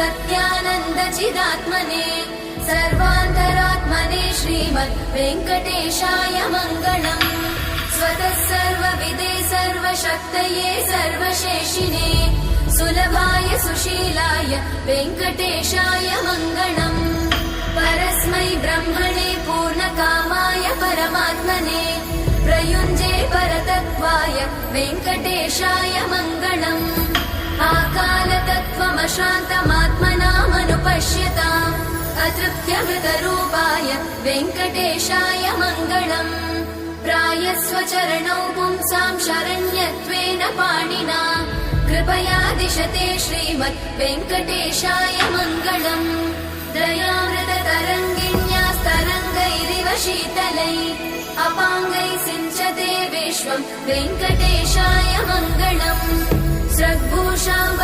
सत्यानन्दचिदात्मने सर्वान्तरात्मने श्रीमद् वेङ्कटेशाय मङ्गलम्। स्वतः सर्वविदे सर्वशक्तये सर्वशेषिणे सुलभाय सुशीलाय वेङ्कटेशाय मङ्गलम्। परस्मै ब्रह्मणे पूर्णकामाय परमात्मने प्रयुञ्जे परतत्त्वाय वेङ्कटेशाय मङ्गलम्। आकालतत्त्वमशान्तमात्मनामनुपश्यताम् अतृप्त्यमृतरूपाय वेङ्कटेशाय मङ्गलम्। प्रायस्वचरणौ पुंसां शरण्यत्वेन पाणिना कृपया दिशते श्रीमद् वेङ्कटेशाय मङ्गलम्। दयामृततरङ्गिण्यास्तरङ्गैरिव शीतलै अपाङ्गैः सिञ्चते विश्वं वेङ्कटेशाय मङ्गलम्। स्रग्भूषां